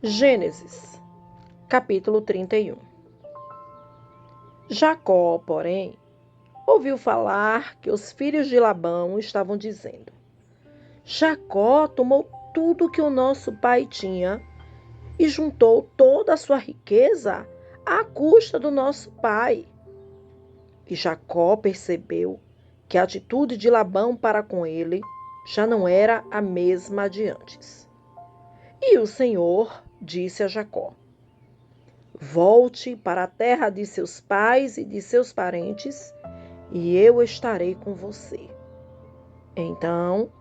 Gênesis, capítulo 31. Jacó, porém, ouviu falar que os filhos de Labão estavam dizendo: Jacó tomou tudo que o nosso pai tinha e juntou toda a sua riqueza à custa do nosso pai. E Jacó percebeu que a atitude de Labão para com ele já não era a mesma de antes. E o Senhor disse a Jacó: Volte para a terra de seus pais e de seus parentes, e eu estarei com você. Então,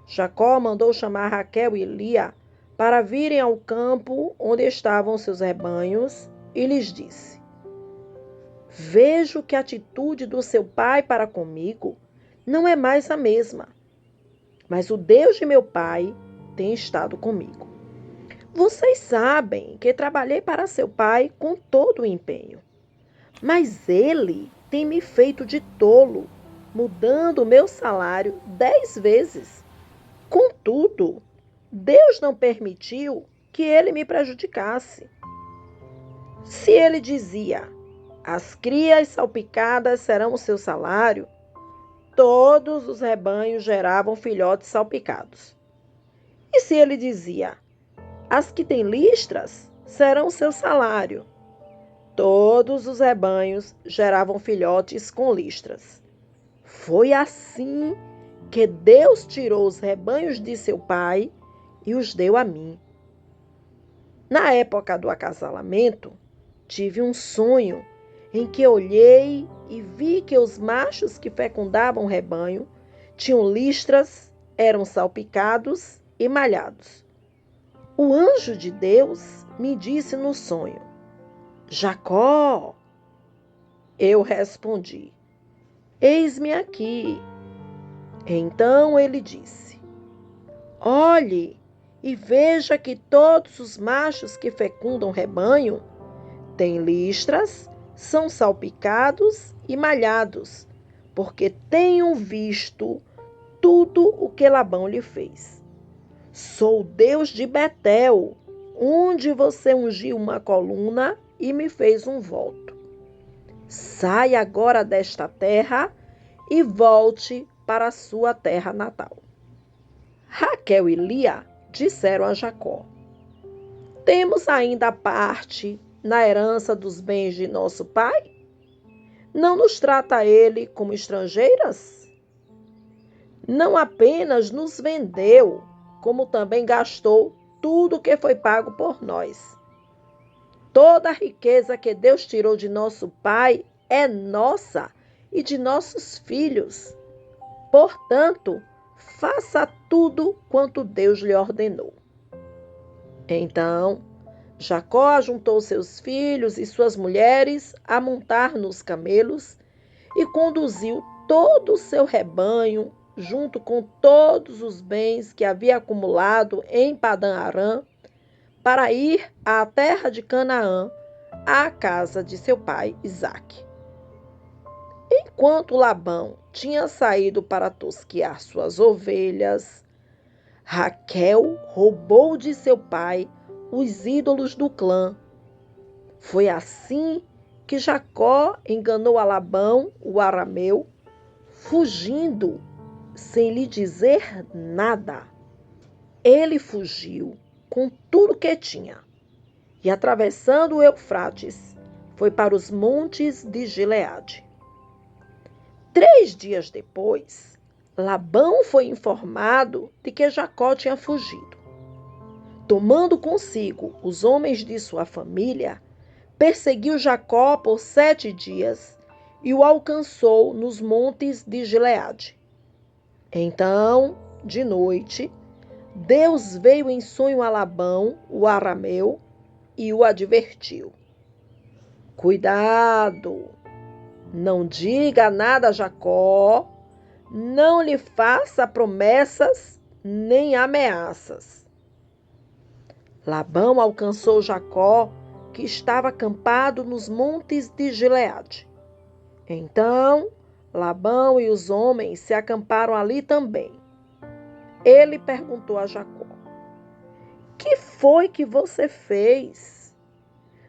Jacó mandou chamar Raquel e Lia para virem ao campo onde estavam seus rebanhos e lhes disse: Vejo que a atitude do seu pai para comigo não é mais a mesma, mas o Deus de meu pai tem estado comigo. Vocês sabem que trabalhei para seu pai com todo o empenho, mas ele tem me feito de tolo, mudando o meu salário 10 vezes. Contudo, Deus não permitiu que ele me prejudicasse. Se ele dizia: as crias salpicadas serão o seu salário, todos os rebanhos geravam filhotes salpicados. E se ele dizia: as que têm listras serão o seu salário, todos os rebanhos geravam filhotes com listras. Foi assim que Deus tirou os rebanhos de seu pai e os deu a mim. Na época do acasalamento, tive um sonho em que olhei e vi que os machos que fecundavam o rebanho tinham listras, eram salpicados e malhados. O anjo de Deus me disse no sonho: Jacó! Eu respondi: Eis-me aqui. Então ele disse: Olhe e veja que todos os machos que fecundam rebanho têm listras, são salpicados e malhados, porque tenho visto tudo o que Labão lhe fez. Sou o Deus de Betel, onde você ungiu uma coluna e me fez um voto. Saia agora desta terra e volte para a sua terra natal. Raquel e Lia disseram a Jacó: Temos ainda parte na herança dos bens de nosso pai? Não nos trata ele como estrangeiras? Não apenas nos vendeu, como também gastou tudo que foi pago por nós. Toda a riqueza que Deus tirou de nosso pai é nossa e de nossos filhos. Portanto, faça tudo quanto Deus lhe ordenou. Então, Jacó ajuntou seus filhos e suas mulheres a montar nos camelos e conduziu todo o seu rebanho, junto com todos os bens que havia acumulado em Padã-Arã, para ir à terra de Canaã, à casa de seu pai Isaque. Enquanto Labão tinha saído para tosquiar suas ovelhas, Raquel roubou de seu pai os ídolos do clã. Foi assim que Jacó enganou a Labão, o arameu, fugindo sem lhe dizer nada. Ele fugiu com tudo que tinha e, atravessando o Eufrates, foi para os montes de Gileade. 3 dias depois, Labão foi informado de que Jacó tinha fugido. Tomando consigo os homens de sua família, perseguiu Jacó por 7 dias e o alcançou nos montes de Gileade. Então, de noite, Deus veio em sonho a Labão, o arameu, e o advertiu: Cuidado, não diga nada a Jacó, não lhe faça promessas nem ameaças. Labão alcançou Jacó, que estava acampado nos montes de Gileade. Então, Labão e os homens se acamparam ali também. Ele perguntou a Jacó: que foi que você fez?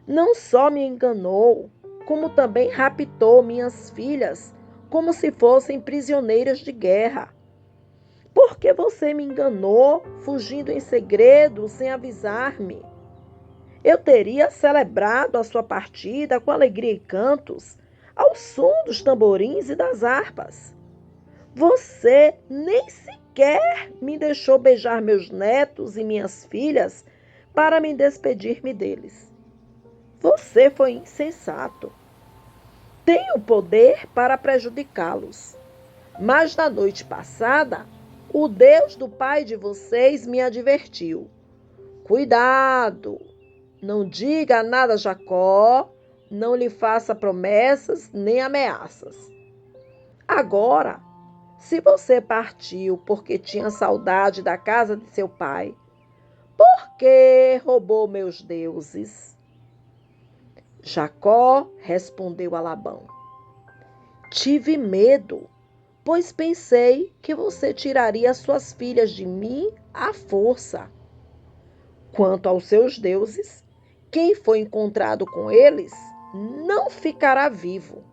Não só me enganou, como também raptou minhas filhas, como se fossem prisioneiras de guerra. Por que você me enganou, fugindo em segredo, sem avisar-me? Eu teria celebrado a sua partida com alegria e cantos, ao som dos tamborins e das harpas. Você nem sequer me deixou beijar meus netos e minhas filhas para me despedir-me deles. Você foi insensato. Tenho poder para prejudicá-los, mas na noite passada, o Deus do pai de vocês me advertiu. Cuidado! Não diga nada a Jacó, não lhe faça promessas nem ameaças. Agora, se você partiu porque tinha saudade da casa de seu pai, por que roubou meus deuses? Jacó respondeu a Labão: Tive medo, pois pensei que você tiraria suas filhas de mim à força. Quanto aos seus deuses, quem foi encontrado com eles não ficará vivo.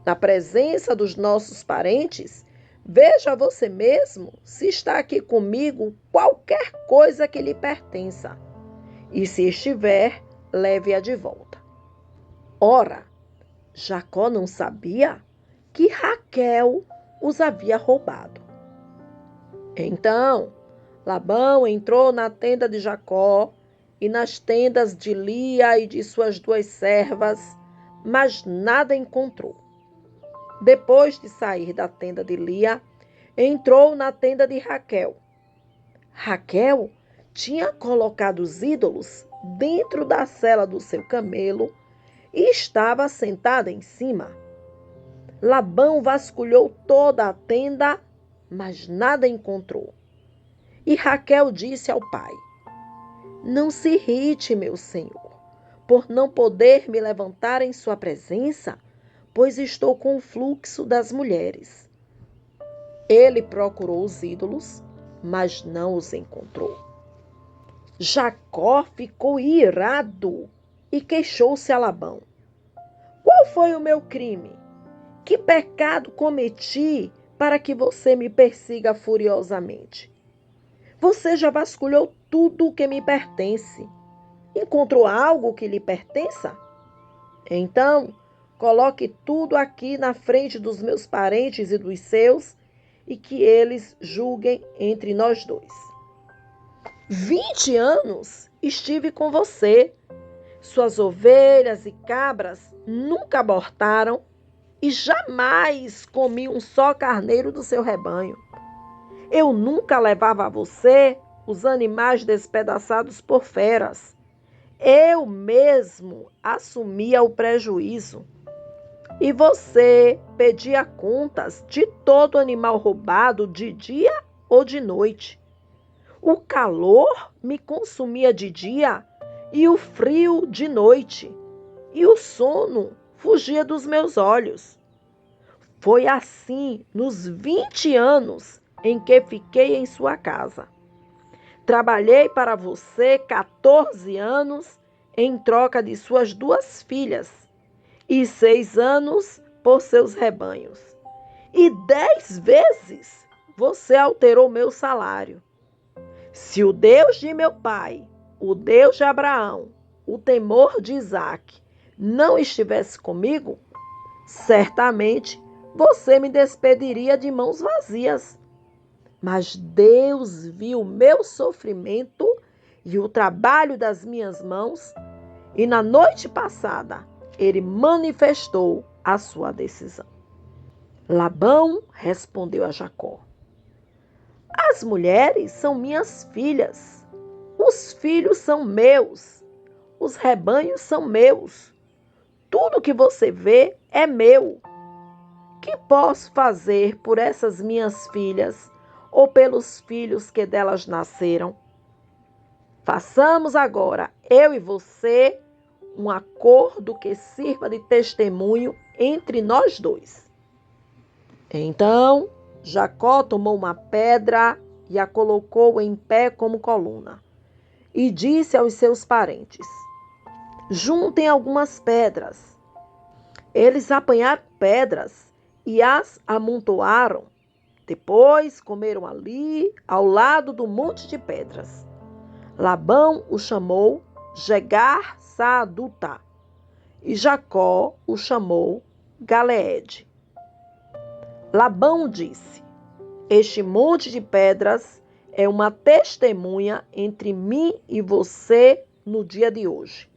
Na presença dos nossos parentes, veja você mesmo se está aqui comigo qualquer coisa que lhe pertença. E se estiver, leve-a de volta. Ora, Jacó não sabia que Raquel os havia roubado. Então, Labão entrou na tenda de Jacó e nas tendas de Lia e de suas 2 servas, mas nada encontrou. Depois de sair da tenda de Lia, entrou na tenda de Raquel. Raquel tinha colocado os ídolos dentro da sela do seu camelo e estava sentada em cima. Labão vasculhou toda a tenda, mas nada encontrou. E Raquel disse ao pai: Não se irrite, meu senhor, por não poder me levantar em sua presença, pois estou com o fluxo das mulheres. Ele procurou os ídolos, mas não os encontrou. Jacó ficou irado e queixou-se a Labão: Qual foi o meu crime? Que pecado cometi para que você me persiga furiosamente? Você já vasculhou tudo o que me pertence. Encontrou algo que lhe pertença? Então, coloque tudo aqui na frente dos meus parentes e dos seus, e que eles julguem entre nós 2. 20 anos estive com você. Suas ovelhas e cabras nunca abortaram e jamais comi um só carneiro do seu rebanho. Eu nunca levava a você os animais despedaçados por feras. Eu mesmo assumia o prejuízo. E você pedia contas de todo animal roubado de dia ou de noite. O calor me consumia de dia e o frio de noite, e o sono fugia dos meus olhos. Foi assim nos 20 anos em que fiquei em sua casa. Trabalhei para você 14 anos em troca de suas 2 filhas e 6 anos por seus rebanhos. E 10 vezes você alterou meu salário. Se o Deus de meu pai, o Deus de Abraão, o temor de Isaque, não estivesse comigo, certamente você me despediria de mãos vazias. Mas Deus viu o meu sofrimento e o trabalho das minhas mãos, e na noite passada ele manifestou a sua decisão. Labão respondeu a Jacó: As mulheres são minhas filhas, os filhos são meus, os rebanhos são meus, tudo que você vê é meu. Que posso fazer por essas minhas filhas ou pelos filhos que delas nasceram? Façamos agora, eu e você, um acordo que sirva de testemunho entre nós 2. Então, Jacó tomou uma pedra e a colocou em pé como coluna. e disse aos seus parentes: juntem algumas pedras. Eles apanharam pedras e as amontoaram. Depois comeram ali, ao lado do monte de pedras. Labão o chamou Jegar-Saaduta e Jacó o chamou Galeede. Labão disse: este monte de pedras é uma testemunha entre mim e você no dia de hoje.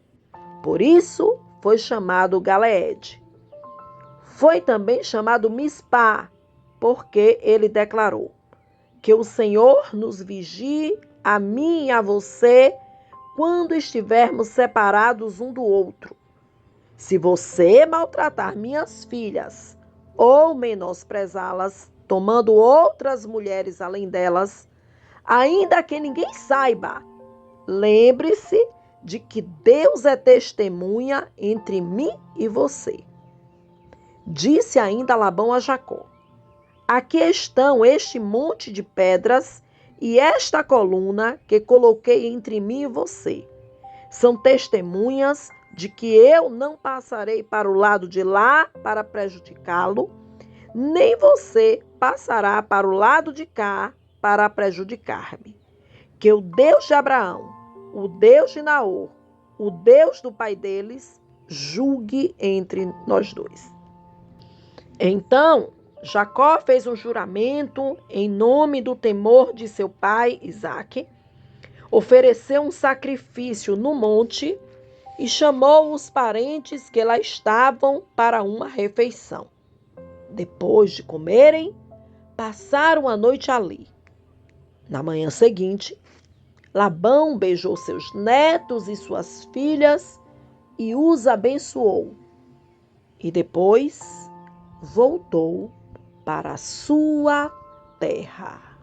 Por isso foi chamado Galeede. Foi também chamado Mispá, porque ele declarou: que o Senhor nos vigie a mim e a você quando estivermos separados um do outro. Se você maltratar minhas filhas ou menosprezá-las, tomando outras mulheres além delas, ainda que ninguém saiba, lembre-se de que Deus é testemunha entre mim e você. Disse ainda Labão a Jacó: aqui estão este monte de pedras e esta coluna que coloquei entre mim e você. São testemunhas de que eu não passarei para o lado de lá para prejudicá-lo, nem você passará para o lado de cá para prejudicar-me. Que o Deus de Abraão, o Deus de Naor, o Deus do pai deles, julgue entre nós dois. Então, Jacó fez um juramento em nome do temor de seu pai Isaque, ofereceu um sacrifício no monte e chamou os parentes que lá estavam para uma refeição. Depois de comerem, passaram a noite ali. Na manhã seguinte, Labão beijou seus netos e suas filhas e os abençoou. E depois voltou para a sua terra.